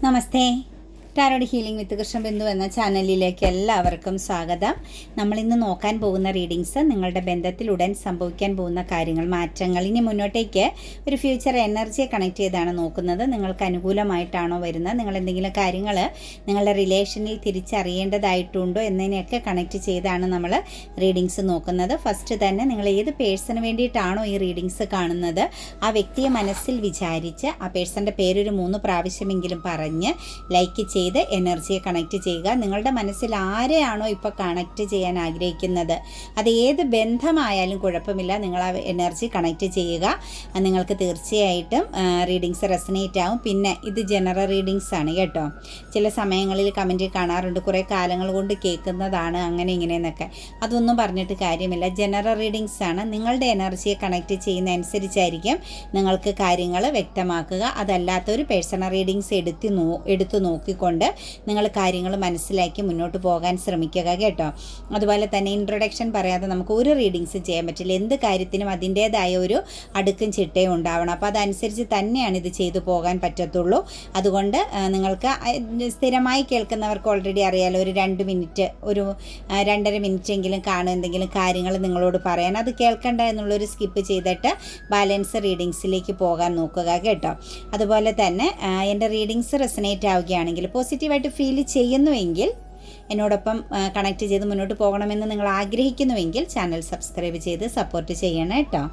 നമസ്തേ. Tarot healing വിത്ത് കൃഷ്ണബിന്ദു എന്ന ചാനലിലേക്ക് എല്ലാവർക്കും സ്വാഗതം. നമ്മളിന്ന് നോക്കാൻ പോകുന്ന റീഡിങ്സ് നിങ്ങളുടെ ബന്ധത്തിൽ ഉടൻ സംഭവിക്കാൻ പോകുന്ന കാര്യങ്ങൾ, മാറ്റങ്ങൾ, ഇനി മുന്നോട്ടേക്ക് ഒരു ഫ്യൂച്ചർ എനർജിയെ കണക്ട് ചെയ്താണ് നോക്കുന്നത്. നിങ്ങൾക്ക് അനുകൂലമായിട്ടാണോ വരുന്നത്, നിങ്ങൾ എന്തെങ്കിലും കാര്യങ്ങൾ നിങ്ങളുടെ റിലേഷനിൽ തിരിച്ചറിയേണ്ടതായിട്ടുണ്ടോ എന്നതിനെയൊക്കെ കണക്ട് ചെയ്താണ് നമ്മൾ റീഡിങ്സ് നോക്കുന്നത്. ഫസ്റ്റ് തന്നെ നിങ്ങൾ ഏത് പേഴ്സണ് വേണ്ടിയിട്ടാണോ ഈ റീഡിങ്സ് കാണുന്നത്, ആ വ്യക്തിയെ മനസ്സിൽ വിചാരിച്ച് ആ പേഴ്സൻ്റെ പേരൊരു 3 പ്രാവശ്യമെങ്കിലും പറഞ്ഞ് ലൈക്ക് ചെയ്ത് എനർജിയെ കണക്ട് ചെയ്യുക. നിങ്ങളുടെ മനസ്സിൽ ആരെയാണോ ഇപ്പോൾ കണക്ട് ചെയ്യാൻ ആഗ്രഹിക്കുന്നത്, അത് ഏത് ബന്ധമായാലും കുഴപ്പമില്ല, നിങ്ങൾ ആ എനർജി കണക്ട് ചെയ്യുക. നിങ്ങൾക്ക് തീർച്ചയായിട്ടും റീഡിങ്സ് റെസനേറ്റ് ആവും. പിന്നെ ഇത് ജനറൽ റീഡിങ്സ് ആണ് കേട്ടോ. ചില സമയങ്ങളിൽ കമൻറ്റിൽ കാണാറുണ്ട്, കുറേ കാലങ്ങൾ കൊണ്ട് കേൾക്കുന്നതാണ് അങ്ങനെ ഇങ്ങനെയെന്നൊക്കെ. അതൊന്നും പറഞ്ഞിട്ട് കാര്യമില്ല. ജനറൽ റീഡിങ്സ് ആണ്. നിങ്ങളുടെ എനർജിയെ കണക്ട് ചെയ്യുന്ന അനുസരിച്ചായിരിക്കും നിങ്ങൾക്ക് കാര്യങ്ങൾ വ്യക്തമാക്കുക. അതല്ലാത്തൊരു പേഴ്സണൽ റീഡിങ്സ് എടുത്തു നോക്കിക്കൊണ്ട് നിങ്ങൾ കാര്യങ്ങൾ മനസ്സിലാക്കി മുന്നോട്ട് പോകാൻ ശ്രമിക്കുക കേട്ടോ. അതുപോലെ തന്നെ ഇൻട്രൊഡക്ഷൻ പറയാതെ നമുക്ക് ഒരു റീഡിങ്സ് ചെയ്യാൻ പറ്റില്ല. എന്ത് കാര്യത്തിനും അതിൻ്റേതായ ഒരു അടുക്കും ചിട്ടയും ഉണ്ടാവണം. അപ്പോൾ അതനുസരിച്ച് തന്നെയാണ് ഇത് ചെയ്തു പോകാൻ പറ്റത്തുള്ളൂ. അതുകൊണ്ട് നിങ്ങൾക്ക് സ്ഥിരമായി കേൾക്കുന്നവർക്ക് ഓൾറെഡി അറിയാലോ, ഒരു 2 മിനിറ്റ്, ഒരു 2.5 മിനിറ്റെങ്കിലും കാണും എന്തെങ്കിലും കാര്യങ്ങൾ നിങ്ങളോട് പറയാൻ. അത് കേൾക്കണ്ട എന്നുള്ളൊരു സ്കിപ്പ് ചെയ്തിട്ട് ബാലൻസ് റീഡിങ്സിലേക്ക് പോകാൻ നോക്കുക കേട്ടോ. അതുപോലെ തന്നെ എൻ്റെ റീഡിങ്സ് റെസനേറ്റ് ആവുകയാണെങ്കിൽ, പോസിറ്റീവായിട്ട് ഫീൽ ചെയ്യുന്നുവെങ്കിൽ, എന്നോടൊപ്പം കണക്ട് ചെയ്ത് മുന്നോട്ട് പോകണമെന്ന് നിങ്ങൾ ആഗ്രഹിക്കുന്നുവെങ്കിൽ ചാനൽ സബ്സ്ക്രൈബ് ചെയ്ത് സപ്പോർട്ട് ചെയ്യണം കേട്ടോ.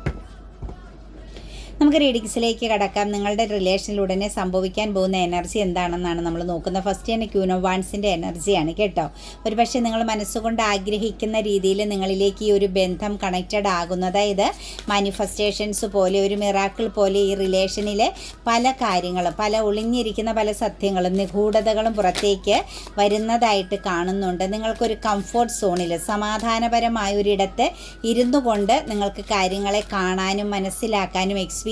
നമുക്ക് റീഡിങ്സിലേക്ക് കടക്കാം. നിങ്ങളുടെ റിലേഷനിൽ ഉടനെ സംഭവിക്കാൻ പോകുന്ന എനർജി എന്താണെന്നാണ് നമ്മൾ നോക്കുന്നത്. ഫസ്റ്റ് തന്നെ ക്യൂൻ ഓഫ് വാൻസിൻ്റെ എനർജിയാണ് കേട്ടോ. ഒരു പക്ഷേ നിങ്ങൾ മനസ്സുകൊണ്ട് ആഗ്രഹിക്കുന്ന രീതിയിൽ നിങ്ങളിലേക്ക് ഈ ഒരു ബന്ധം കണക്റ്റഡ് ആകുന്നു. അതായത് മാനിഫെസ്റ്റേഷൻസ് പോലെ, ഒരു മിറാക്കിൾ പോലെ ഈ റിലേഷനിലെ പല കാര്യങ്ങളും, പല ഒളിഞ്ഞിരിക്കുന്ന പല സത്യങ്ങളും നിഗൂഢതകളും പുറത്തേക്ക് വരുന്നതായിട്ട് കാണുന്നുണ്ട്. നിങ്ങൾക്കൊരു കംഫോർട്ട് സോണിൽ സമാധാനപരമായ ഒരിടത്ത് ഇരുന്നു കൊണ്ട് നിങ്ങൾക്ക് കാര്യങ്ങളെ കാണാനും മനസ്സിലാക്കാനും എക്സ്പീരിയൻസ്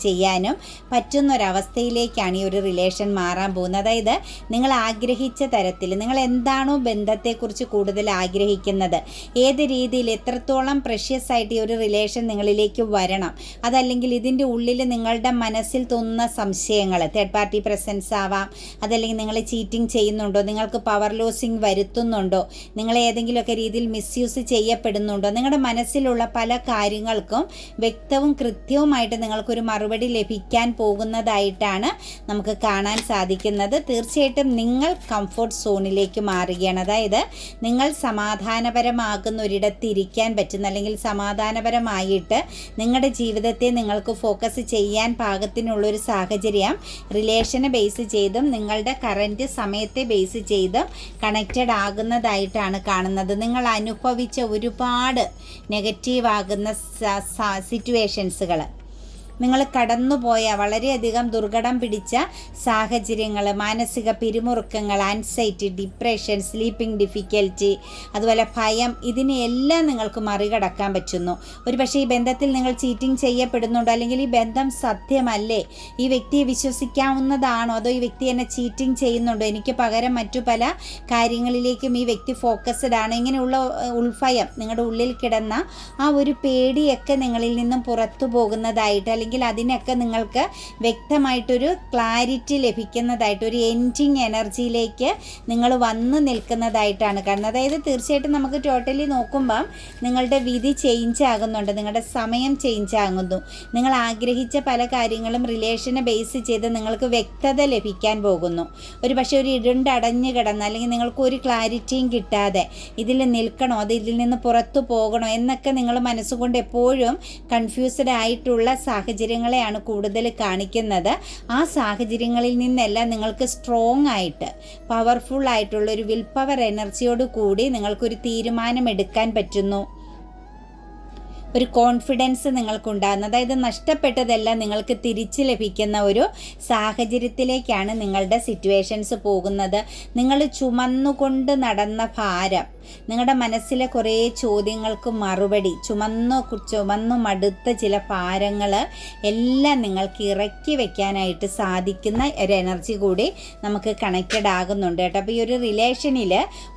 ചെയ്യാനും പറ്റുന്നൊരവസ്ഥയിലേക്കാണ് ഈ ഒരു റിലേഷൻ മാറാൻ പോകുന്നത്. അതായത് നിങ്ങൾ ആഗ്രഹിച്ച തരത്തിൽ, നിങ്ങൾ എന്താണോ ബന്ധത്തെക്കുറിച്ച് കൂടുതൽ ആഗ്രഹിക്കുന്നത്, ഏത് രീതിയിൽ എത്രത്തോളം പ്രഷ്യസ് ആയിട്ട് ഈ ഒരു റിലേഷൻ നിങ്ങളിലേക്ക് വരണം, അതല്ലെങ്കിൽ ഇതിൻ്റെ ഉള്ളിൽ നിങ്ങളുടെ മനസ്സിൽ തോന്നുന്ന സംശയങ്ങൾ, തേർഡ് പാർട്ടി പ്രസൻസ് ആവാം, അതല്ലെങ്കിൽ നിങ്ങൾ ചീറ്റിംഗ് ചെയ്യുന്നുണ്ടോ, നിങ്ങൾക്ക് പവർ ലോസിങ് വരുത്തുന്നുണ്ടോ, നിങ്ങളെ ഏതെങ്കിലുമൊക്കെ രീതിയിൽ മിസ്യൂസ് ചെയ്യപ്പെടുന്നുണ്ടോ, നിങ്ങളുടെ മനസ്സിലുള്ള പല കാര്യങ്ങൾക്കും വ്യക്തവും കൃത്യവുമായിട്ട് നിങ്ങൾക്കൊരു മറുപടി ലഭിക്കാൻ പോകുന്നതായിട്ടാണ് നമുക്ക് കാണാൻ സാധിക്കുന്നത്. തീർച്ചയായിട്ടും നിങ്ങൾ കംഫോർട്ട് സോണിലേക്ക് മാറുകയാണ്. അതായത് നിങ്ങൾ സമാധാനപരമാകുന്ന ഒരിടത്ത് ഇരിക്കാൻ പറ്റുന്ന, അല്ലെങ്കിൽ സമാധാനപരമായിട്ട് നിങ്ങളുടെ ജീവിതത്തെ നിങ്ങൾക്ക് ഫോക്കസ് ചെയ്യാൻ പാകത്തിനുള്ളൊരു സാഹചര്യം റിലേഷനെ ബേസ് ചെയ്തും നിങ്ങളുടെ കറൻറ്റ് സമയത്തെ ബേസ് ചെയ്തും കണക്റ്റഡ് ആകുന്നതായിട്ടാണ് കാണുന്നത്. നിങ്ങൾ അനുഭവിച്ച ഒരുപാട് നെഗറ്റീവാകുന്ന സിറ്റുവേഷൻസുകൾ, നിങ്ങൾ കടന്നുപോയ വളരെയധികം ദുർഘടം പിടിച്ച സാഹചര്യങ്ങൾ, മാനസിക പിരിമുറുക്കങ്ങൾ, ആൻസൈറ്റി, ഡിപ്രഷൻ, സ്ലീപ്പിംഗ് ഡിഫിക്കൽറ്റി, അതുപോലെ ഭയം, ഇതിനെയെല്ലാം നിങ്ങൾക്ക് മറികടക്കാൻ പറ്റുന്നു. ഒരു പക്ഷേ ഈ ബന്ധത്തിൽ നിങ്ങൾ ചീറ്റിംഗ് ചെയ്യപ്പെടുന്നുണ്ടോ, അല്ലെങ്കിൽ ഈ ബന്ധം സത്യമല്ലേ, ഈ വ്യക്തിയെ വിശ്വസിക്കാവുന്നതാണോ, അതോ ഈ വ്യക്തി എന്നെ ചീറ്റിംഗ് ചെയ്യുന്നുണ്ടോ, എനിക്ക് പകരം മറ്റു പല കാര്യങ്ങളിലേക്കും ഈ വ്യക്തി ഫോക്കസ്ഡ് ആണ്, ഇങ്ങനെയുള്ള ഉൾഭയം, നിങ്ങളുടെ ഉള്ളിൽ കിടന്ന ആ ഒരു പേടിയൊക്കെ നിങ്ങളിൽ നിന്നും പുറത്തു പോകുന്നതായിട്ട്, അല്ലെങ്കിൽ അതിനൊക്കെ നിങ്ങൾക്ക് വ്യക്തമായിട്ടൊരു ക്ലാരിറ്റി ലഭിക്കുന്നതായിട്ട്, ഒരു എൻഡിങ് എനർജിയിലേക്ക് നിങ്ങൾ വന്ന് നിൽക്കുന്നതായിട്ടാണ് കാണുന്നത്. അതായത് തീർച്ചയായിട്ടും നമുക്ക് ടോട്ടലി നോക്കുമ്പം നിങ്ങളുടെ വിധി ചേഞ്ച് ആകുന്നുണ്ട്, നിങ്ങളുടെ സമയം ചേഞ്ച് ആകുന്നു. നിങ്ങൾ ആഗ്രഹിച്ച പല കാര്യങ്ങളും റിലേഷനെ ബേസ് ചെയ്ത് നിങ്ങൾക്ക് വ്യക്തത ലഭിക്കാൻ പോകുന്നു. ഒരു പക്ഷേ ഒരു ഇരുണ്ടടഞ്ഞു കിടന്ന്, അല്ലെങ്കിൽ നിങ്ങൾക്ക് ഒരു ക്ലാരിറ്റിയും കിട്ടാതെ ഇതിൽ നിൽക്കണോ, അത് ഇതിൽ നിന്ന് പുറത്തു പോകണോ എന്നൊക്കെ നിങ്ങൾ മനസ്സുകൊണ്ട് എപ്പോഴും കൺഫ്യൂസ്ഡ് ആയിട്ടുള്ള സാഹചര്യങ്ങളെയാണ് കൂടുതൽ കാണിക്കുന്നത്. ആ സാഹചര്യങ്ങളിൽ നിന്നെല്ലാം നിങ്ങൾക്ക് സ്ട്രോങ് ആയിട്ട്, പവർഫുൾ ആയിട്ടുള്ള ഒരു വിൽ പവർ എനർജിയോട് കൂടി നിങ്ങൾക്കൊരു തീരുമാനമെടുക്കാൻ പറ്റുന്നു. ഒരു കോൺഫിഡൻസ് നിങ്ങൾക്കുണ്ടാകുന്ന, അതായത് നഷ്ടപ്പെട്ടതെല്ലാം നിങ്ങൾക്ക് തിരിച്ച് ലഭിക്കുന്ന ഒരു സാഹചര്യത്തിലേക്കാണ് നിങ്ങളുടെ സിറ്റുവേഷൻസ് പോകുന്നത്. നിങ്ങൾ ചുമന്നുകൊണ്ട് നടന്ന ഭാരം, നിങ്ങളുടെ മനസ്സിലെ കുറേ ചോദ്യങ്ങൾക്ക് മറുപടി, ചുമന്നു മടുത്ത ചില ഭാരങ്ങൾ എല്ലാം നിങ്ങൾക്ക് ഇറക്കി വെക്കാനായിട്ട് സാധിക്കുന്ന ഒരു എനർജി കൂടി നമുക്ക് കണക്റ്റഡ് ആകുന്നുണ്ട് കേട്ടോ. അപ്പോൾ ഈ ഒരു റിലേഷനിൽ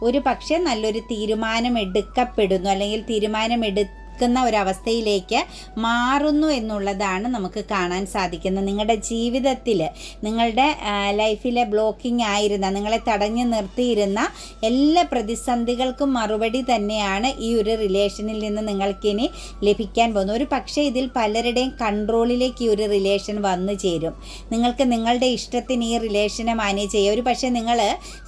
ഒരു പക്ഷേ നല്ലൊരു തീരുമാനം എടുക്കപ്പെടുന്നു, അല്ലെങ്കിൽ തീരുമാനമെടുത്ത് നിൽക്കുന്ന ഒരവസ്ഥയിലേക്ക് മാറുന്നു എന്നുള്ളതാണ് നമുക്ക് കാണാൻ സാധിക്കുന്നത്. നിങ്ങളുടെ ജീവിതത്തിൽ നിങ്ങളുടെ ലൈഫിലെ ബ്ലോക്കിംഗ് ആയിരുന്ന, നിങ്ങളെ തടഞ്ഞു നിർത്തിയിരുന്ന എല്ലാ പ്രതിസന്ധികൾക്കും മറുപടി തന്നെയാണ് ഈ ഒരു റിലേഷനിൽ നിന്ന് നിങ്ങൾക്കിനി ലഭിക്കാൻ പോകുന്നത്. ഒരു പക്ഷേ ഇതിൽ പലരുടെയും കൺട്രോളിലേക്ക് ഈ ഒരു റിലേഷൻ വന്നു ചേരും. നിങ്ങൾക്ക് നിങ്ങളുടെ ഇഷ്ടത്തിന് ഈ റിലേഷനെ മാനേജ് ചെയ്യുക. ഒരു പക്ഷേ നിങ്ങൾ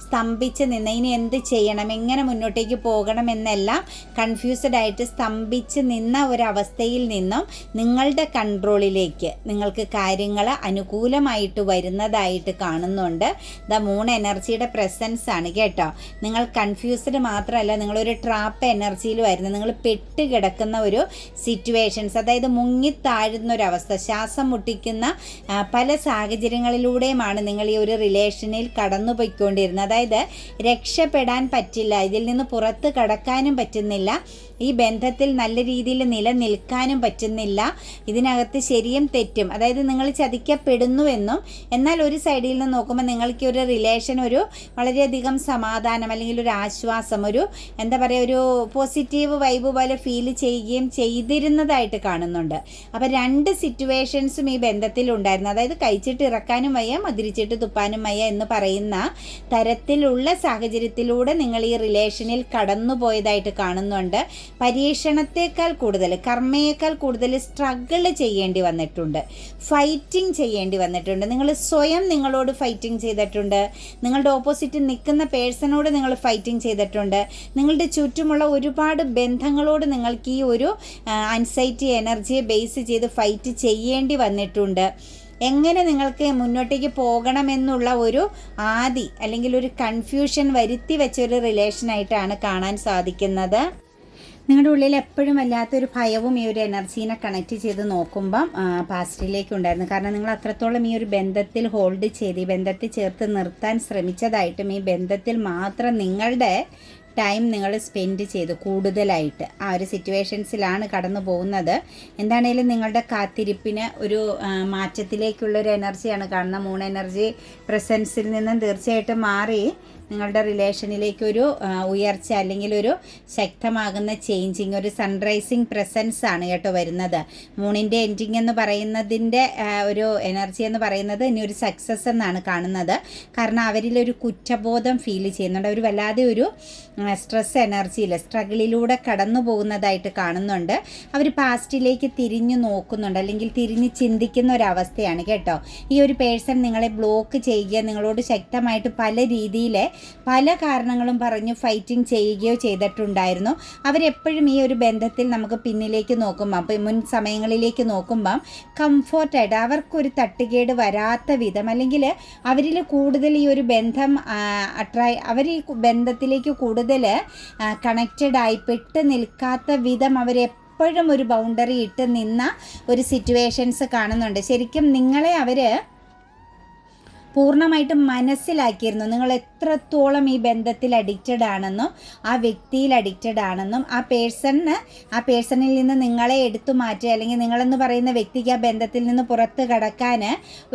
സ്തംഭിച്ച് നിന്ന് ഇനി എന്ത് ചെയ്യണം, എങ്ങനെ മുന്നോട്ടേക്ക് പോകണം എന്നെല്ലാം കൺഫ്യൂസ്ഡ് ആയിട്ട് സ്തംഭിച്ച് നിന്ന ഒരവസ്ഥയിൽ നിന്നും നിങ്ങളുടെ കൺട്രോളിലേക്ക് നിങ്ങൾക്ക് കാര്യങ്ങൾ അനുകൂലമായിട്ട് വരുന്നതായിട്ട് കാണുന്നുണ്ട്. ദ മൂൺ എനർജിയുടെ പ്രസൻസ് ആണ് കേട്ടോ. നിങ്ങൾ കൺഫ്യൂസ്ഡ് മാത്രമല്ല, നിങ്ങളൊരു ട്രാപ്പ് എനർജിയിലുമായിരുന്നു. നിങ്ങൾ പെട്ട് കിടക്കുന്ന ഒരു സിറ്റുവേഷൻസ്, അതായത് മുങ്ങിത്താഴുന്ന ഒരവസ്ഥ, ശ്വാസം മുട്ടിക്കുന്ന പല സാഹചര്യങ്ങളിലൂടെയുമാണ് നിങ്ങൾ ഈ ഒരു റിലേഷനിൽ കടന്നു പോയിക്കൊണ്ടിരുന്നത്. അതായത് രക്ഷപ്പെടാൻ പറ്റില്ല, ഇതിൽ നിന്ന് പുറത്ത് കടക്കാനും പറ്റുന്നില്ല, ഈ ബന്ധത്തിൽ നല്ല രീതിയിൽ നിലനിൽക്കാനും പറ്റുന്നില്ല. ഇതിനകത്ത് ശരിയും തെറ്റും, അതായത് നിങ്ങൾ ചതിക്കപ്പെടുന്നുവെന്നും എന്നാൽ ഒരു സൈഡിൽ നിന്ന് നോക്കുമ്പോൾ നിങ്ങൾക്ക് ഒരു റിലേഷൻ ഒരു വളരെയധികം സമാധാനം അല്ലെങ്കിൽ ഒരു ആശ്വാസം, ഒരു എന്താ പറയുക, ഒരു പോസിറ്റീവ് വൈബ് പോലെ ഫീൽ ചെയ്യുകയും ചെയ്തിരുന്നതായിട്ട് കാണുന്നുണ്ട്. അപ്പോൾ രണ്ട് സിറ്റുവേഷൻസും ഈ ബന്ധത്തിൽ ഉണ്ടായിരുന്നു. അതായത് കഴിച്ചിട്ട് ഇറക്കാനും വയ്യ, മധുരിച്ചിട്ട് തുപ്പാനും വയ്യ എന്ന് പറയുന്ന തരത്തിലുള്ള സാഹചര്യത്തിലൂടെ നിങ്ങൾ ഈ റിലേഷനിൽ കടന്നുപോയതായിട്ട് കാണുന്നുണ്ട്. പരീക്ഷണത്തേക്കാൾ കൂടുതൽ, കർമ്മയേക്കാൾ കൂടുതൽ സ്ട്രഗിൾ ചെയ്യേണ്ടി വന്നിട്ടുണ്ട്, ഫൈറ്റിംഗ് ചെയ്യേണ്ടി വന്നിട്ടുണ്ട്. നിങ്ങൾ സ്വയം നിങ്ങളോട് ഫൈറ്റിംഗ് ചെയ്തിട്ടുണ്ട്, നിങ്ങളുടെ ഓപ്പോസിറ്റ് നിൽക്കുന്ന പേഴ്സണോട് നിങ്ങൾ ഫൈറ്റിംഗ് ചെയ്തിട്ടുണ്ട്, നിങ്ങളുടെ ചുറ്റുമുള്ള ഒരുപാട് ബന്ധങ്ങളോട് നിങ്ങൾക്ക് ഈ ഒരു ആൻസൈറ്റി എനർജിയെ ബേസ് ചെയ്ത് ഫൈറ്റ് ചെയ്യേണ്ടി വന്നിട്ടുണ്ട്. എങ്ങനെ നിങ്ങൾക്ക് മുന്നോട്ടേക്ക് പോകണമെന്നുള്ള ഒരു ആദി അല്ലെങ്കിൽ ഒരു കൺഫ്യൂഷൻ വരുത്തി വെച്ചൊരു റിലേഷനായിട്ടാണ് കാണാൻ സാധിക്കുന്നത്. നിങ്ങളുടെ ഉള്ളിൽ എപ്പോഴും വല്ലാത്തൊരു ഭയവും ഈ ഒരു എനർജീനെ കണക്ട് ചെയ്ത് നോക്കുമ്പം പാസ്റ്റിലേക്ക് ഉണ്ടായിരുന്നു. കാരണം നിങ്ങൾ അത്രത്തോളം ഈ ഒരു ബന്ധത്തിൽ ഹോൾഡ് ചെയ്ത് ഈ ബന്ധത്തിൽ ചേർത്ത് നിർത്താൻ ശ്രമിച്ചതായിട്ടും ഈ ബന്ധത്തിൽ മാത്രം നിങ്ങളുടെ ടൈം നിങ്ങൾ സ്പെൻഡ് ചെയ്തു കൂടുതലായിട്ട് ആ ഒരു സിറ്റുവേഷൻസിലാണ് കടന്നു പോകുന്നത്. എന്താണേലും നിങ്ങളുടെ കാത്തിരിപ്പിന് ഒരു മാറ്റത്തിലേക്കുള്ളൊരു എനർജിയാണ് കാണുന്നത്. മൂൺ എനർജി പ്രസൻസിൽ നിന്നും തീർച്ചയായിട്ടും മാറി നിങ്ങളുടെ റിലേഷനിലേക്കൊരു ഉയർച്ച അല്ലെങ്കിൽ ഒരു ശക്തമാകുന്ന ചേഞ്ചിങ്, ഒരു സൺറൈസിങ് പ്രസൻസ് ആണ് കേട്ടോ വരുന്നത്. മൂണിൻ്റെ എൻഡിങ് എന്ന് പറയുന്നതിൻ്റെ ഒരു എനർജി എന്ന് പറയുന്നത് ഇനി ഒരു സക്സസ് എന്നാണ് കാണുന്നത്. കാരണം അവരിലൊരു കുറ്റബോധം ഫീൽ ചെയ്യുന്നുണ്ട്, അവർ വല്ലാതെ ഒരു സ്ട്രെസ് എനർജിയിൽ സ്ട്രഗിളിലൂടെ കടന്നു പോകുന്നതായിട്ട് കാണുന്നുണ്ട്. അവർ പാസ്റ്റിലേക്ക് തിരിഞ്ഞു നോക്കുന്നുണ്ട് അല്ലെങ്കിൽ തിരിഞ്ഞ് ചിന്തിക്കുന്ന ഒരവസ്ഥയാണ് കേട്ടോ. ഈ ഒരു പേഴ്സൺ നിങ്ങളെ ബ്ലോക്ക് ചെയ്യുക, നിങ്ങളോട് ശക്തമായിട്ട് പല രീതിയിൽ പല കാരണങ്ങളും പറഞ്ഞ് ഫൈറ്റിംഗ് ചെയ്യുകയോ ചെയ്തിട്ടുണ്ടായിരുന്നു. അവരെപ്പോഴും ഈ ഒരു ബന്ധത്തിൽ നമുക്ക് പിന്നിലേക്ക് നോക്കുമ്പം, മുൻ സമയങ്ങളിലേക്ക് നോക്കുമ്പം കംഫോർട്ടായിട്ട് അവർക്കൊരു തട്ടുകേട് വരാത്ത വിധം അല്ലെങ്കിൽ അവരിൽ കൂടുതൽ ഈ ഒരു ബന്ധം അവർ ഈ ബന്ധത്തിലേക്ക് കൂടുതൽ കണക്റ്റഡായി പെട്ട് നിൽക്കാത്ത വിധം അവരെപ്പോഴും ഒരു ബൗണ്ടറി ഇട്ട് നിന്ന ഒരു സിറ്റുവേഷൻസ് കാണുന്നുണ്ട്. ശരിക്കും നിങ്ങളെ അവർ പൂർണ്ണമായിട്ടും മനസ്സിലാക്കിയിരുന്നു നിങ്ങൾ എത്രത്തോളം ഈ ബന്ധത്തിൽ അഡിക്റ്റഡ് ആണെന്നും ആ വ്യക്തിയിൽ അഡിക്റ്റഡ് ആണെന്നും ആ പേഴ്സണിൽ നിന്ന് നിങ്ങളെ എടുത്തു മാറ്റുക അല്ലെങ്കിൽ നിങ്ങളെന്ന് പറയുന്ന വ്യക്തിക്ക് ആ ബന്ധത്തിൽ നിന്ന് പുറത്ത് കടക്കാൻ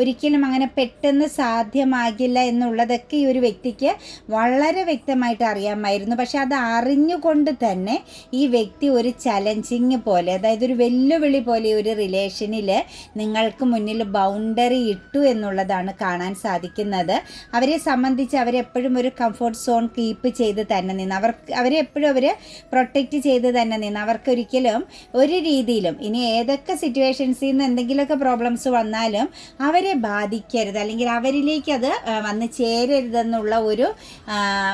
ഒരിക്കലും അങ്ങനെ പെട്ടെന്ന് സാധ്യമാകില്ല എന്നുള്ളതൊക്കെ ഈ ഒരു വ്യക്തിക്ക് വളരെ വ്യക്തമായിട്ട് അറിയാമായിരുന്നു. പക്ഷെ അത് അറിഞ്ഞുകൊണ്ട് തന്നെ ഈ വ്യക്തി ഒരു ചലഞ്ചിങ് പോലെ, അതായത് ഒരു വെല്ലുവിളി പോലെ ഈ ഒരു റിലേഷനിൽ നിങ്ങൾക്ക് മുന്നിൽ ബൗണ്ടറി ഇട്ടു എന്നുള്ളതാണ് കാണാൻ സാധിക്കുന്നത്. അവരെ സംബന്ധിച്ച് അവരെപ്പോഴും ഒരു കംഫർട്ട് സോൺ കീപ്പ് ചെയ്ത് തന്നെ നിന്ന് അവരെ എപ്പോഴും അവർ പ്രൊട്ടക്റ്റ് ചെയ്ത് തന്നെ നിന്ന് അവർക്കൊരിക്കലും ഒരു രീതിയിലും ഇനി ഏതൊക്കെ സിറ്റുവേഷൻസിൽ നിന്ന് എന്തെങ്കിലുമൊക്കെ പ്രോബ്ലംസ് വന്നാലും അവരെ ബാധിക്കരുത് അല്ലെങ്കിൽ അവരിലേക്ക് അത് വന്ന് ചേരരുതെന്നുള്ള ഒരു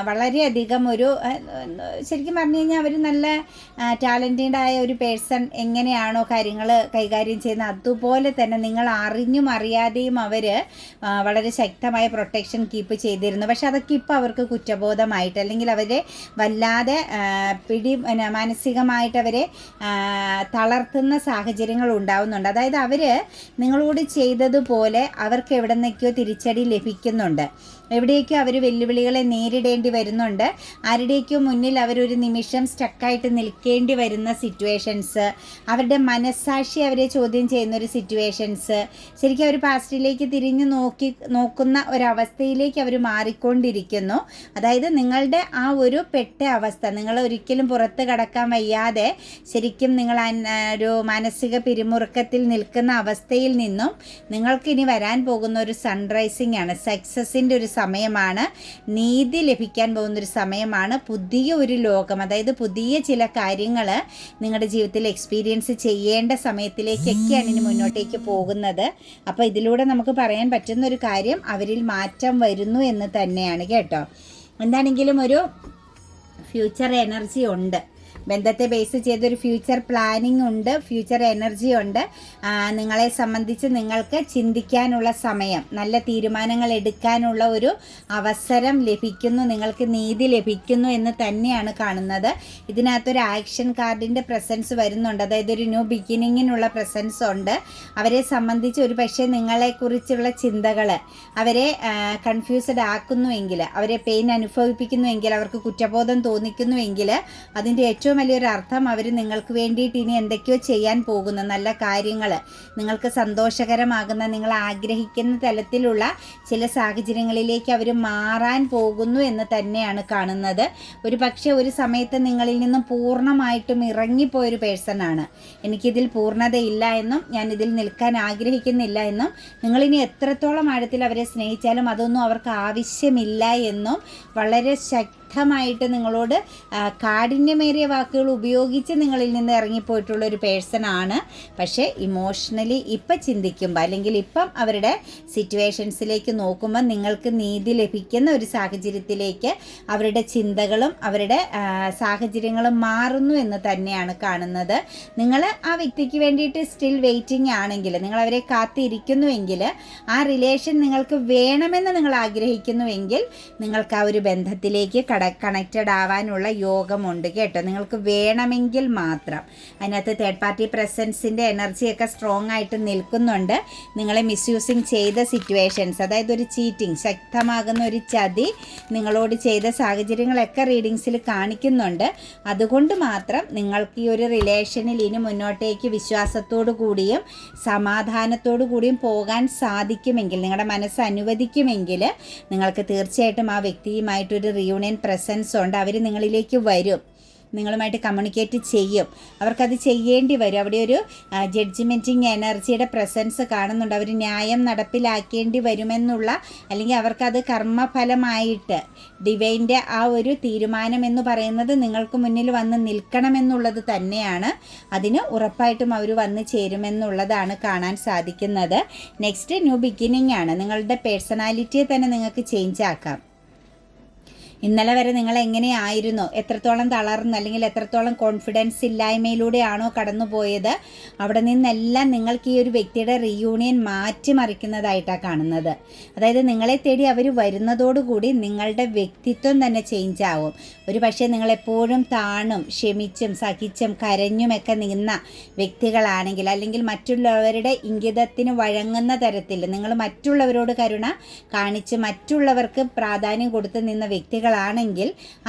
വളരെയധികം ഒരു ശരിക്കും പറഞ്ഞു കഴിഞ്ഞാൽ അവർ നല്ല ടാലൻറ്റഡായ ഒരു പേഴ്സൺ എങ്ങനെയാണോ കാര്യങ്ങൾ കൈകാര്യം ചെയ്യുന്നത് അതുപോലെ തന്നെ നിങ്ങൾ അറിഞ്ഞും അറിയാതെയും അവർ വളരെ ശക്തമായ പ്രൊട്ടക്ഷൻ കീപ്പ് ചെയ്തിരുന്നു. പക്ഷെ അതൊക്കെ ഇപ്പോൾ അവർക്ക് കുറ്റബോധമായിട്ട് അല്ലെങ്കിൽ അവരെ വല്ലാതെ മാനസികമായിട്ട് അവരെ തളർത്തുന്ന സാഹചര്യങ്ങൾ ഉണ്ടാവുന്നുണ്ട്. അതായത് അവർ നിങ്ങളോട് ചെയ്തതുപോലെ അവർക്ക് എവിടെ നിന്നൊക്കെയോ തിരിച്ചടി ലഭിക്കുന്നുണ്ട്, എവിടെയൊക്കെയോ അവർ വെല്ലുവിളികളെ നേരിടേണ്ടി വരുന്നുണ്ട്, ആരുടെയൊക്കെയോ മുന്നിൽ അവരൊരു നിമിഷം സ്റ്റക്കായിട്ട് നിൽക്കേണ്ടി വരുന്ന സിറ്റുവേഷൻസ്, അവരുടെ മനസ്സാക്ഷി അവരെ ചോദ്യം ചെയ്യുന്നൊരു സിറ്റുവേഷൻസ്, ശരിക്കും അവർ പാസ്റ്റിലേക്ക് തിരിഞ്ഞ് നോക്കുന്ന ഒരവസ്ഥയിലേക്ക് അവർ മാറിക്കൊണ്ടിരിക്കുന്നു. അതായത് നിങ്ങളുടെ ആ ഒരു പെട്ട അവസ്ഥ, നിങ്ങൾ ഒരിക്കലും പുറത്ത് കടക്കാൻ വയ്യാതെ ശരിക്കും നിങ്ങൾ ഒരു മാനസിക പിരിമുറുക്കത്തിൽ നിൽക്കുന്ന അവസ്ഥയിൽ നിന്നും നിങ്ങൾക്കിനി വരാൻ പോകുന്ന ഒരു സൺറൈസിങ് ആണ്, സക്സസിൻ്റെ ഒരു സമയമാണ്, നീതി ലഭിക്കാൻ പോകുന്നൊരു സമയമാണ്, പുതിയ ഒരു ലോകം, അതായത് പുതിയ ചില കാര്യങ്ങൾ നിങ്ങളുടെ ജീവിതത്തിൽ എക്സ്പീരിയൻസ് ചെയ്യേണ്ട സമയത്തിലേക്കൊക്കെയാണ് ഇനി മുന്നോട്ടേക്ക് പോകുന്നത്. അപ്പോൾ ഇതിലൂടെ നമുക്ക് പറയാൻ പറ്റുന്ന ഒരു കാര്യം അവരിൽ മാറ്റം വരുന്നു എന്ന് തന്നെയാണ് കേട്ടോ. എന്താണെങ്കിലും ഒരു ഫ്യൂച്ചർ എനർജി ഉണ്ട്, ബന്ധത്തെ ബേസ് ചെയ്തൊരു ഫ്യൂച്ചർ പ്ലാനിങ് ഉണ്ട്, ഫ്യൂച്ചർ എനർജി ഉണ്ട്. നിങ്ങളെ സംബന്ധിച്ച് നിങ്ങൾക്ക് ചിന്തിക്കാനുള്ള സമയം, നല്ല തീരുമാനങ്ങൾ എടുക്കാനുള്ള ഒരു അവസരം ലഭിക്കുന്നു, നിങ്ങൾക്ക് നീതി ലഭിക്കുന്നു എന്ന് തന്നെയാണ് കാണുന്നത്. ഇതിനകത്തൊരു ആക്ഷൻ കാർഡിൻ്റെ പ്രസൻസ് വരുന്നുണ്ട്, അതായത് ഒരു ന്യൂ ബിഗിനിങ്ങിനുള്ള പ്രസൻസ് ഉണ്ട്. അവരെ സംബന്ധിച്ച് ഒരു പക്ഷേ നിങ്ങളെക്കുറിച്ചുള്ള ചിന്തകൾ അവരെ കൺഫ്യൂസ്ഡ് ആക്കുന്നുവെങ്കിൽ, അവരെ പെയിൻ അനുഭവിപ്പിക്കുന്നുവെങ്കിൽ, അവർക്ക് കുറ്റബോധം തോന്നിക്കുന്നുവെങ്കിൽ അതിൻ്റെ ഏറ്റവും വലിയൊരു അർത്ഥം അവർ നിങ്ങൾക്ക് വേണ്ടിയിട്ട് ഇനി എന്തൊക്കെയോ ചെയ്യാൻ പോകുന്ന നല്ല കാര്യങ്ങൾ, നിങ്ങൾക്ക് സന്തോഷകരമാകുന്ന, നിങ്ങൾ ആഗ്രഹിക്കുന്ന തലത്തിലുള്ള ചില സാഹചര്യങ്ങളിലേക്ക് അവർ മാറാൻ പോകുന്നു എന്ന് തന്നെയാണ് കാണുന്നത്. ഒരു പക്ഷേ ഒരു സമയത്ത് നിങ്ങളിൽ നിന്നും പൂർണ്ണമായിട്ടും ഇറങ്ങിപ്പോയൊരു പേഴ്സണാണ്. എനിക്കിതിൽ പൂർണ്ണതയില്ല എന്നും ഞാനിതിൽ നിൽക്കാൻ ആഗ്രഹിക്കുന്നില്ല എന്നും, നിങ്ങളിനി എത്രത്തോളം ആഴത്തിൽ അവരെ സ്നേഹിച്ചാലും അതൊന്നും അവർക്ക് ആവശ്യമില്ല എന്നും വളരെ ശക്തമായിട്ട് നിങ്ങളോട് കാഠിന്യമേറിയ വാക്കുകൾ ഉപയോഗിച്ച് നിങ്ങളിൽ നിന്ന് ഇറങ്ങിപ്പോയിട്ടുള്ള ഒരു പേഴ്സൺ ആണ്. പക്ഷേ ഇമോഷണലി ഇപ്പം ചിന്തിക്കുമ്പോൾ, അല്ലെങ്കിൽ ഇപ്പം അവരുടെ സിറ്റുവേഷൻസിലേക്ക് നോക്കുമ്പോൾ നിങ്ങൾക്ക് നീതി ലഭിക്കുന്ന ഒരു സാഹചര്യത്തിലേക്ക് അവരുടെ ചിന്തകളും അവരുടെ സാഹചര്യങ്ങളും മാറുന്നു എന്ന് തന്നെയാണ് കാണുന്നത്. നിങ്ങൾ ആ വ്യക്തിക്ക് വേണ്ടിയിട്ട് സ്റ്റിൽ വെയിറ്റിംഗ് ആണെങ്കിൽ, നിങ്ങൾ അവരെ കാത്തിരിക്കുന്നുവെങ്കിൽ, ആ റിലേഷൻ നിങ്ങൾക്ക് വേണമെന്ന് നിങ്ങൾ ആഗ്രഹിക്കുന്നുവെങ്കിൽ നിങ്ങൾക്ക് ആ ഒരു ബന്ധത്തിലേക്ക് കണക്റ്റഡ് ആവാനുള്ള യോഗമുണ്ട് കേട്ടോ. നിങ്ങൾക്ക് വേണമെങ്കിൽ മാത്രം. അതിനകത്ത് തേർഡ് പാർട്ടി പ്രസൻസിൻ്റെ എനർജിയൊക്കെ സ്ട്രോങ് ആയിട്ട് നിൽക്കുന്നുണ്ട്. നിങ്ങളെ മിസ്യൂസിങ് ചെയ്ത സിറ്റുവേഷൻസ്, അതായത് ഒരു ചീറ്റിംഗ്, ശക്തമാകുന്ന ഒരു ചതി നിങ്ങളോട് ചെയ്ത സാഹചര്യങ്ങളൊക്കെ റീഡിങ്സിൽ കാണിക്കുന്നുണ്ട്. അതുകൊണ്ട് മാത്രം നിങ്ങൾക്ക് ഈ ഒരു റിലേഷനിൽ ഇനി മുന്നോട്ടേക്ക് വിശ്വാസത്തോടു കൂടിയും സമാധാനത്തോടു കൂടിയും പോകാൻ സാധിക്കുമെങ്കിൽ, നിങ്ങളുടെ മനസ്സ് അനുവദിക്കുമെങ്കിൽ, നിങ്ങൾക്ക് തീർച്ചയായിട്ടും ആ വ്യക്തിയുമായിട്ടൊരു റിയൂണിയൻ പ്രസൻസ് ഉണ്ട്. അവർ നിങ്ങളിലേക്ക് വരും, നിങ്ങളുമായിട്ട് കമ്മ്യൂണിക്കേറ്റ് ചെയ്യും. അവർക്കത് ചെയ്യേണ്ടി വരും. അവിടെ ഒരു ജഡ്ജ്മെൻറ്റിങ് എനർജിയുടെ പ്രസൻസ് കാണുന്നുണ്ട്. അവർ ന്യായം നടപ്പിലാക്കേണ്ടി വരുമെന്നുള്ള, അല്ലെങ്കിൽ അവർക്കത് കർമ്മഫലമായിട്ട് ഡിവൈൻ്റെ ആ ഒരു തീരുമാനം എന്ന് പറയുന്നത് നിങ്ങൾക്ക് മുന്നിൽ വന്ന് നിൽക്കണമെന്നുള്ളത് തന്നെയാണ്. അതിന് ഉറപ്പായിട്ടും അവർ വന്ന് ചേരുമെന്നുള്ളതാണ് കാണാൻ സാധിക്കുന്നത്. നെക്സ്റ്റ് ന്യൂ ബിഗിനിങ് ആണ്. നിങ്ങളുടെ പേഴ്സണാലിറ്റിയെ തന്നെ നിങ്ങൾക്ക് ചേഞ്ച് ആക്കാം. ഇന്നലെ വരെ നിങ്ങൾ എങ്ങനെയായിരുന്നു, എത്രത്തോളം തളർന്ന് അല്ലെങ്കിൽ എത്രത്തോളം കോൺഫിഡൻസ് ഇല്ലായ്മയിലൂടെയാണോ കടന്നുപോയത്, അവിടെ നിന്നെല്ലാം നിങ്ങൾക്ക് ഈ ഒരു വ്യക്തിയുടെ റീയൂണിയൻ മാറ്റിമറിക്കുന്നതായിട്ടാണ് കാണുന്നത്. അതായത് നിങ്ങളെ തേടി അവർ വരുന്നതോടുകൂടി നിങ്ങളുടെ വ്യക്തിത്വം തന്നെ ചേഞ്ച് ആവും. ഒരു പക്ഷേ നിങ്ങളെപ്പോഴും താണും ക്ഷമിച്ചും സഹിച്ചും കരഞ്ഞുമൊക്കെ നിന്ന വ്യക്തികളാണെങ്കിൽ, അല്ലെങ്കിൽ മറ്റുള്ളവരുടെ ഇംഗിതത്തിന് വഴങ്ങുന്ന തരത്തിൽ നിങ്ങൾ മറ്റുള്ളവരോട് കരുണ കാണിച്ച് മറ്റുള്ളവർക്ക് പ്രാധാന്യം കൊടുത്ത് നിന്ന വ്യക്തികളാണെങ്കിൽ,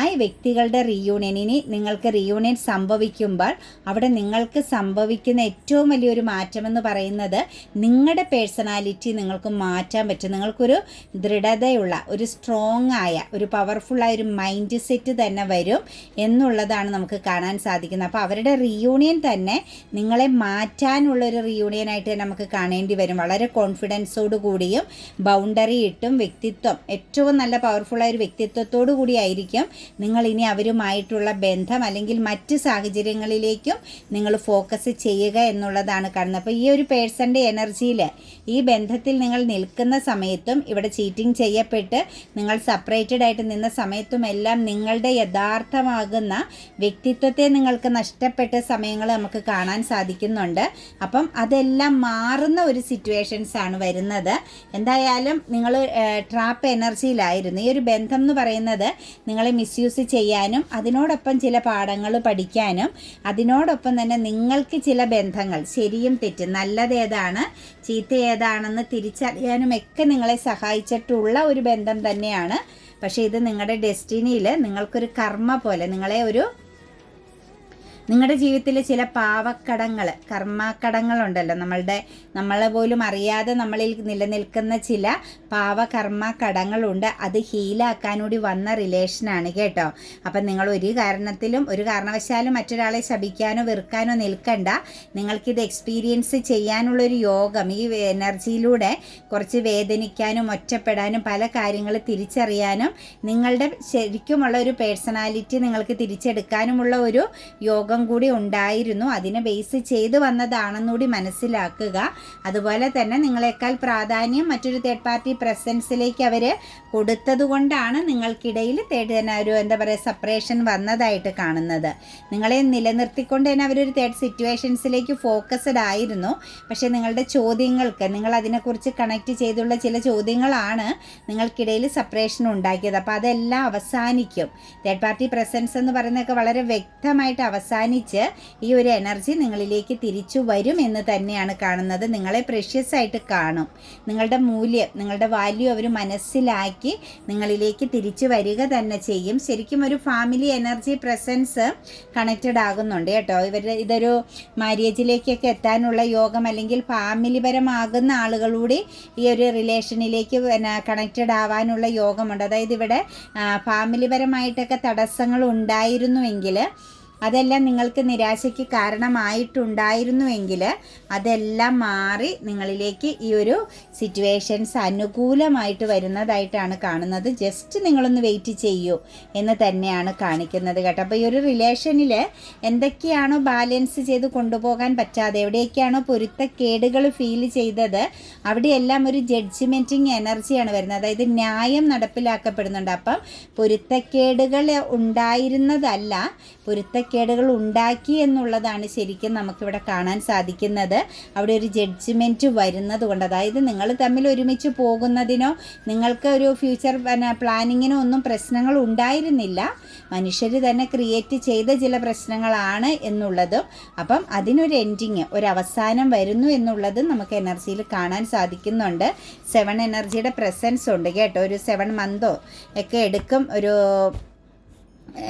ആ വ്യക്തികളുടെ റീയൂണിയനിന് നിങ്ങൾക്ക് റീയൂണിയൻ സംഭവിക്കുമ്പോൾ അവിടെ നിങ്ങൾക്ക് സംഭവിക്കുന്ന ഏറ്റവും വലിയൊരു മാറ്റമെന്ന് പറയുന്നത് നിങ്ങളുടെ പേഴ്സണാലിറ്റി നിങ്ങൾക്ക് മാറ്റാൻ പറ്റും. നിങ്ങൾക്കൊരു ദൃഢതയുള്ള, ഒരു സ്ട്രോങ് ആയ, ഒരു പവർഫുള്ളായ ഒരു മൈൻഡ് സെറ്റ് തന്നെ വരും എന്നുള്ളതാണ് നമുക്ക് കാണാൻ സാധിക്കുന്നത്. അപ്പോൾ അവരുടെ റീയൂണിയൻ തന്നെ നിങ്ങളെ മാറ്റാനുള്ളൊരു റീയൂണിയനായിട്ട് തന്നെ നമുക്ക് കാണേണ്ടി വരും. വളരെ കോൺഫിഡൻസോട് കൂടിയും ബൗണ്ടറി ഇട്ടും വ്യക്തിത്വം, ഏറ്റവും നല്ല പവർഫുള്ളായ ഒരു വ്യക്തിത്വത്തോടു കൂടിയായിരിക്കും നിങ്ങൾ ഇനി അവരുമായിട്ടുള്ള ബന്ധം അല്ലെങ്കിൽ മറ്റ് സാഹചര്യങ്ങളിലേക്കും നിങ്ങൾ ഫോക്കസ് ചെയ്യുക എന്നുള്ളതാണ് കാണുന്നത്. അപ്പോൾ ഈ ഒരു പേഴ്സൻ്റെ എനർജിയിൽ, ഈ ബന്ധത്തിൽ നിങ്ങൾ നിൽക്കുന്ന സമയത്തും, ഇവിടെ ചീറ്റിംഗ് ചെയ്യപ്പെട്ട് നിങ്ങൾ സെപ്പറേറ്റഡ് ആയിട്ട് നിന്ന സമയത്തും എല്ലാം നിങ്ങളുടെ യഥാർത്ഥമാകുന്ന വ്യക്തിത്വത്തെ നിങ്ങൾക്ക് നഷ്ടപ്പെട്ട സമയങ്ങൾ നമുക്ക് കാണാൻ സാധിക്കുന്നുണ്ട്. അപ്പം അതെല്ലാം മാറുന്ന ഒരു സിറ്റുവേഷൻസ് ആണ് വരുന്നത്. എന്തായാലും നിങ്ങൾ ട്രാപ്പ് എനർജിയിലായിരുന്നു. ഈ ഒരു ബന്ധം എന്ന് പറയുന്നത് നിങ്ങളെ മിസ്യൂസ് ചെയ്യാനും അതിനോടൊപ്പം ചില പാഠങ്ങൾ പഠിക്കാനും അതിനോടൊപ്പം തന്നെ നിങ്ങൾക്ക് ചില ബന്ധങ്ങൾ ശരിയും തെറ്റും, നല്ലതേതാണ് ചീത്ത ഏതാണെന്ന് തിരിച്ചറിയാനും ഒക്കെ നിങ്ങളെ സഹായിച്ചിട്ടുള്ള ഒരു ബന്ധം തന്നെയാണ്. പക്ഷേ ഇത് നിങ്ങളുടെ ഡെസ്റ്റിനിയിൽ നിങ്ങൾക്കൊരു കർമ്മ പോലെ, നിങ്ങളുടെ ജീവിതത്തിൽ ചില പാവക്കടങ്ങൾ, കർമ്മക്കടങ്ങളുണ്ടല്ലോ, നമ്മളെ പോലും അറിയാതെ നമ്മളിൽ നിലനിൽക്കുന്ന ചില പാവകർമ്മ കടങ്ങളുണ്ട്. അത് ഹീലാക്കാനൂടി വന്ന റിലേഷനാണ് കേട്ടോ. അപ്പം നിങ്ങൾ ഒരു കാരണവശാലും മറ്റൊരാളെ ശപിക്കാനോ വെറുക്കാനോ നിൽക്കണ്ട. നിങ്ങൾക്കിത് എക്സ്പീരിയൻസ് ചെയ്യാനുള്ളൊരു യോഗം ഈ എനർജിയിലൂടെ കുറച്ച് വേദനിക്കാനും ഒറ്റപ്പെടാനും പല കാര്യങ്ങൾ തിരിച്ചറിയാനും നിങ്ങളുടെ ശരിക്കുമുള്ള ഒരു പേഴ്സണാലിറ്റി നിങ്ങൾക്ക് തിരിച്ചെടുക്കാനുമുള്ള ഒരു യോഗം കൂടി ഉണ്ടായിരുന്നു. അതിനെ ബേസ് ചെയ്ത് വന്നതാണെന്നുകൂടി മനസ്സിലാക്കുക. അതുപോലെ തന്നെ നിങ്ങളെക്കാൾ പ്രാധാന്യം മറ്റൊരു തേർഡ് പാർട്ടി പ്രസൻസിലേക്ക് അവർ കൊടുത്തത് കൊണ്ടാണ് നിങ്ങൾക്കിടയിൽ സെപ്പറേഷൻ വന്നതായിട്ട് കാണുന്നത്. നിങ്ങളെ നിലനിർത്തിക്കൊണ്ട് തന്നെ അവരൊരു തേർഡ് സിറ്റുവേഷൻസിലേക്ക് ഫോക്കസ്ഡ് ആയിരുന്നു. പക്ഷേ നിങ്ങളുടെ ചോദ്യങ്ങൾക്ക്, നിങ്ങൾ അതിനെക്കുറിച്ച് കണക്ട് ചെയ്തുള്ള ചില ചോദ്യങ്ങളാണ് നിങ്ങൾക്കിടയിൽ സെപ്പറേഷൻ ഉണ്ടാക്കിയത്. അപ്പോൾ അതെല്ലാം അവസാനിക്കും. തേർഡ് പാർട്ടി പ്രസൻസ് എന്ന് പറയുന്നതൊക്കെ വളരെ വ്യക്തമായിട്ട് അവസാനിച്ച് ഈ ഒരു എനർജി നിങ്ങളിലേക്ക് തിരിച്ചു വരും എന്ന് തന്നെയാണ് കാണുന്നത്. നിങ്ങളെ പ്രഷ്യസ് ആയിട്ട് കാണും. നിങ്ങളുടെ മൂല്യം, നിങ്ങളുടെ വാല്യൂ അവർ മനസ്സിലാക്കി നിങ്ങളിലേക്ക് തിരിച്ചു വരിക തന്നെ ചെയ്യും. ശരിക്കും ഒരു ഫാമിലി എനർജി പ്രസൻസ് കണക്റ്റഡ് ആകുന്നുണ്ട് കേട്ടോ. ഇതൊരു മാര്യേജിലേക്കൊക്കെ എത്താനുള്ള യോഗം, അല്ലെങ്കിൽ ഫാമിലി പരമാകുന്ന ആളുകളൂടി ഈ ഒരു റിലേഷനിലേക്ക് കണക്റ്റഡ് ആവാനുള്ള യോഗമുണ്ട്. അതായത് ഇവിടെ ഫാമിലി പരമായിട്ടൊക്കെ തടസ്സങ്ങൾ ഉണ്ടായിരുന്നുവെങ്കിൽ, അതെല്ലാം നിങ്ങൾക്ക് നിരാശയ്ക്ക് കാരണമായിട്ടുണ്ടായിരുന്നുവെങ്കിൽ അതെല്ലാം മാറി നിങ്ങളിലേക്ക് ഈ ഒരു സിറ്റുവേഷൻസ് അനുകൂലമായിട്ട് വരുന്നതായിട്ടാണ് കാണുന്നത്. ജസ്റ്റ് നിങ്ങളൊന്ന് വെയിറ്റ് ചെയ്യൂ എന്ന് തന്നെയാണ് കാണിക്കുന്നത് കേട്ടോ. അപ്പോൾ ഈ ഒരു റിലേഷനിൽ എന്തൊക്കെയാണോ ബാലൻസ് ചെയ്ത് കൊണ്ടുപോകാൻ പറ്റാതെ, എവിടെയൊക്കെയാണോ പൊരുത്തക്കേടുകൾ ഫീൽ ചെയ്തത്, അവിടെയെല്ലാം ഒരു ജഡ്ജ്മെൻറ്റിങ് എനർജിയാണ് വരുന്നത്. അതായത് ന്യായം നടപ്പിലാക്കപ്പെടുന്നുണ്ട്. അപ്പം പൊരുത്തക്കേടുകൾ ഉണ്ടായിരുന്നതല്ല, പൊരുത്തക്കേടുകൾ ഉണ്ടാക്കി എന്നുള്ളതാണ് ശരിക്കും നമുക്കിവിടെ കാണാൻ സാധിക്കുന്നത്. അവിടെ ഒരു ജഡ്ജ്മെൻറ്റ് വരുന്നത് കൊണ്ട്, അതായത് നിങ്ങൾ തമ്മിൽ ഒരുമിച്ച് പോകുന്നതിനോ നിങ്ങൾക്ക് ഒരു ഫ്യൂച്ചർ പ്ലാനിങ്ങിനോ ഒന്നും പ്രശ്നങ്ങൾ ഉണ്ടായിരുന്നില്ല. മനുഷ്യർ തന്നെ ക്രിയേറ്റ് ചെയ്ത ചില പ്രശ്നങ്ങളാണ് എന്നുള്ളതും, അപ്പം അതിനൊരു എൻഡിങ്, ഒരു അവസാനം വരുന്നു എന്നുള്ളതും നമുക്ക് എനർജിയിൽ കാണാൻ സാധിക്കുന്നുണ്ട്. 7 എനർജിയുടെ പ്രസൻസ് ഉണ്ട് കേട്ടോ. ഒരു 7 മന്തോ ഒക്കെ എടുക്കും.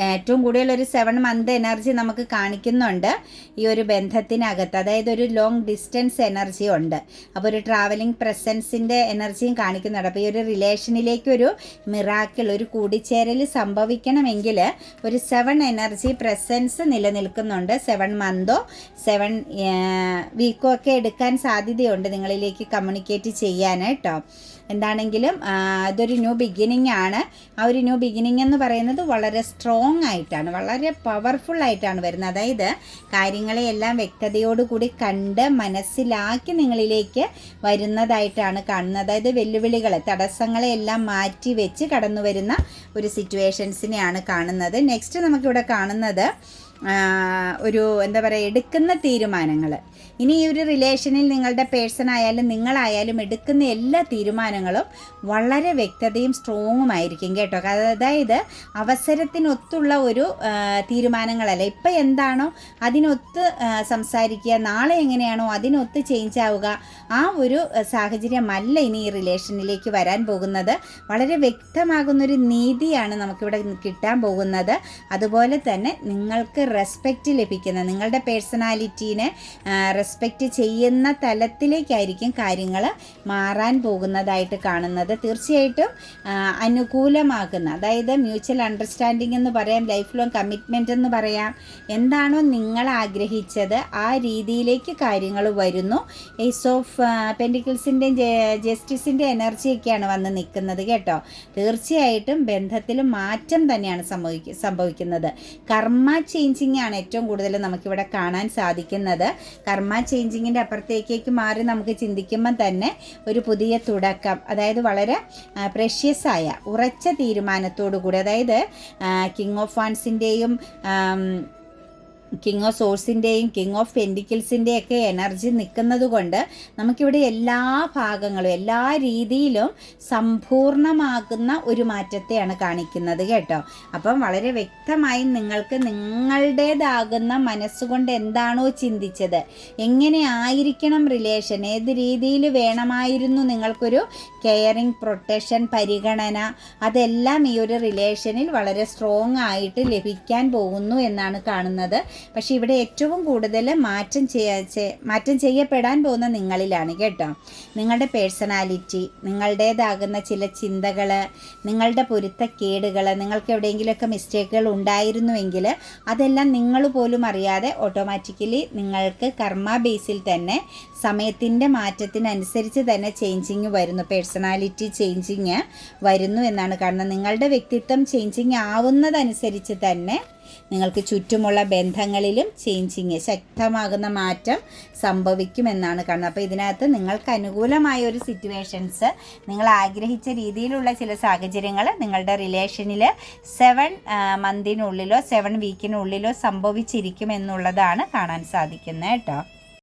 ഏറ്റവും കൂടുതൽ ഒരു 7 മന്ത് എനർജി നമുക്ക് കാണിക്കുന്നുണ്ട് ഈ ഒരു ബന്ധത്തിനകത്ത്. അതായത് ഒരു ലോങ് ഡിസ്റ്റൻസ് എനർജി ഉണ്ട്. അപ്പോൾ ഒരു ട്രാവലിംഗ് പ്രസൻസിൻ്റെ എനർജിയും കാണിക്കുന്നുണ്ട്. അപ്പോൾ ഈ ഒരു റിലേഷനിലേക്ക് ഒരു മിറാക്കിൾ, ഒരു കൂടിച്ചേരൽ സംഭവിക്കണമെങ്കിൽ ഒരു 7 എനർജി പ്രസൻസ് നിലനിൽക്കുന്നുണ്ട്. 7 മന്തോ 7 വീക്കോ ഒക്കെ എടുക്കാൻ സാധ്യതയുണ്ട് നിങ്ങളിലേക്ക് കമ്മ്യൂണിക്കേറ്റ് ചെയ്യാനായിട്ടോ. എന്താണെങ്കിലും ഇതൊരു ന്യൂ ബിഗിനിങ് ആണ്. ആ ഒരു ന്യൂ ബിഗിനിങ് എന്ന് പറയുന്നത് വളരെ സ്ട്രോങ് ആയിട്ടാണ്, വളരെ പവർഫുൾ ആയിട്ടാണ് വരുന്നത്. അതായത് കാര്യങ്ങളെയെല്ലാം വ്യക്തതയോടുകൂടി കണ്ട് മനസ്സിലാക്കി നിങ്ങളിലേക്ക് വരുന്നതായിട്ടാണ് കാണുന്നത്. അതായത് വെല്ലുവിളികളെ, തടസ്സങ്ങളെയെല്ലാം മാറ്റി വെച്ച് കടന്നു വരുന്ന ഒരു സിറ്റുവേഷൻസിനെയാണ് കാണുന്നത്. നെക്സ്റ്റ് നമുക്കിവിടെ കാണുന്നത് ഒരു എടുക്കുന്ന തീരുമാനങ്ങൾ. ഇനി ഈ ഒരു റിലേഷനിൽ നിങ്ങളുടെ പേഴ്സൺ ആയാലും നിങ്ങളായാലും എടുക്കുന്ന എല്ലാ തീരുമാനങ്ങളും വളരെ വ്യക്തതയും സ്ട്രോങ്ങുമായിരിക്കും കേട്ടോ. അതായത് അവസരത്തിനൊത്തുള്ള ഒരു തീരുമാനങ്ങളല്ല. ഇപ്പം എന്താണോ അതിനൊത്ത് സംസാരിക്കുക, നാളെ എങ്ങനെയാണോ അതിനൊത്ത് ചേഞ്ച് ആവുക, ആ ഒരു സാഹചര്യമല്ല ഇനി ഈ റിലേഷനിലേക്ക് വരാൻ പോകുന്നത്. വളരെ വ്യക്തമാകുന്നൊരു നീതിയാണ് നമുക്കിവിടെ കിട്ടാൻ പോകുന്നത്. അതുപോലെ തന്നെ നിങ്ങൾക്ക് റെസ്പെക്റ്റ് ലഭിക്കുന്ന, നിങ്ങളുടെ പേഴ്സണാലിറ്റീനെ റെസ്പെക്റ്റ് ചെയ്യുന്ന തലത്തിലേക്കായിരിക്കും കാര്യങ്ങൾ മാറാൻ പോകുന്നതായിട്ട് കാണുന്നത്. തീർച്ചയായിട്ടും അനുകൂലമാകുന്ന, അതായത് മ്യൂച്വൽ അണ്ടർസ്റ്റാൻഡിംഗ് എന്ന് പറയാം, ലൈഫ് ലോങ് കമ്മിറ്റ്മെൻറ്റ് എന്ന് പറയാം. എന്താണോ നിങ്ങൾ ആഗ്രഹിച്ചത് ആ രീതിയിലേക്ക് കാര്യങ്ങൾ വരുന്നു. ഏസ് ഓഫ് പെൻറ്റിക്കിൾസിൻ്റെയും ജസ്റ്റിസിൻ്റെ എനർജിയൊക്കെയാണ് വന്ന് നിൽക്കുന്നത് കേട്ടോ. തീർച്ചയായിട്ടും ബന്ധത്തിൽ മാറ്റം തന്നെയാണ് സംഭവിക്കുന്നത്. കർമ്മ ചേഞ്ചിങ് ആണ് ഏറ്റവും കൂടുതൽ നമുക്കിവിടെ കാണാൻ സാധിക്കുന്നത്. കർമ്മ ചേഞ്ചിങ്ങിൻ്റെ അപ്പുറത്തേക്ക് മാറി നമുക്ക് ചിന്തിക്കുമ്പം തന്നെ ഒരു പുതിയ തുടക്കം, അതായത് വളരെ പ്രഷ്യസ് ആയ ഉറച്ച തീരുമാനത്തോടു കൂടി, അതായത് കിങ് ഓഫ് വാൻസിൻ്റെയും കിങ് ഓഫ് സോഴ്സിൻ്റെയും കിങ് ഓഫ് പെൻറ്റിക്കിൾസിൻ്റെയൊക്കെ എനർജി നിൽക്കുന്നത് കൊണ്ട് നമുക്കിവിടെ എല്ലാ ഭാഗങ്ങളും എല്ലാ രീതിയിലും സമ്പൂർണ്ണമാകുന്ന ഒരു മാറ്റത്തെയാണ് കാണിക്കുന്നത് കേട്ടോ. അപ്പം വളരെ വ്യക്തമായി നിങ്ങൾക്ക് നിങ്ങളുടേതാകുന്ന മനസ്സുകൊണ്ട് എന്താണോ ചിന്തിച്ചത്, എങ്ങനെ ആയിരിക്കണം റിലേഷൻ, ഏത് രീതിയിൽ വേണമായിരുന്നു നിങ്ങൾക്കൊരു കെയറിങ്, പ്രൊട്ടക്ഷൻ, പരിഗണന അതെല്ലാം ഈ ഒരു റിലേഷനിൽ വളരെ സ്ട്രോങ് ആയിട്ട് ലഭിക്കാൻ പോകുന്നു എന്നാണ് കാണുന്നത്. പക്ഷേ ഇവിടെ ഏറ്റവും കൂടുതൽ മാറ്റം ചെയ്യപ്പെടാൻ പോകുന്ന നിങ്ങളിലാണ് കേട്ടോ. നിങ്ങളുടെ പേഴ്സണാലിറ്റി, നിങ്ങളുടേതാകുന്ന ചില ചിന്തകൾ, നിങ്ങളുടെ പൊരുത്തക്കേടുകൾ, നിങ്ങൾക്ക് എവിടെയെങ്കിലുമൊക്കെ മിസ്റ്റേക്കുകൾ ഉണ്ടായിരുന്നുവെങ്കിൽ അതെല്ലാം നിങ്ങൾ പോലും അറിയാതെ ഓട്ടോമാറ്റിക്കലി നിങ്ങൾക്ക് കർമ്മ ബേസിൽ തന്നെ സമയത്തിൻ്റെ മാറ്റത്തിനനുസരിച്ച് തന്നെ ചേഞ്ചിങ് വരുന്നു, പേഴ്സണാലിറ്റി ചേഞ്ചിങ് വരുന്നു എന്നാണ് കാണുന്നത്. നിങ്ങളുടെ വ്യക്തിത്വം ചേഞ്ചിങ് ആവുന്നതനുസരിച്ച് തന്നെ നിങ്ങൾക്ക് ചുറ്റുമുള്ള ബന്ധങ്ങളിലും ചേഞ്ചിങ്, ശക്തമാകുന്ന മാറ്റം സംഭവിക്കുമെന്നാണ് കാണുന്നത്. അപ്പോൾ ഇതിനകത്ത് നിങ്ങൾക്ക് അനുകൂലമായ ഒരു സിറ്റുവേഷൻസ്, നിങ്ങൾ ആഗ്രഹിച്ച രീതിയിലുള്ള ചില സാഹചര്യങ്ങൾ നിങ്ങളുടെ റിലേഷനിൽ 7 മന്തിനുള്ളിലോ 7 വീക്കിനുള്ളിലോ സംഭവിച്ചിരിക്കുമെന്നുള്ളതാണ് കാണാൻ സാധിക്കുന്നത് കേട്ടോ.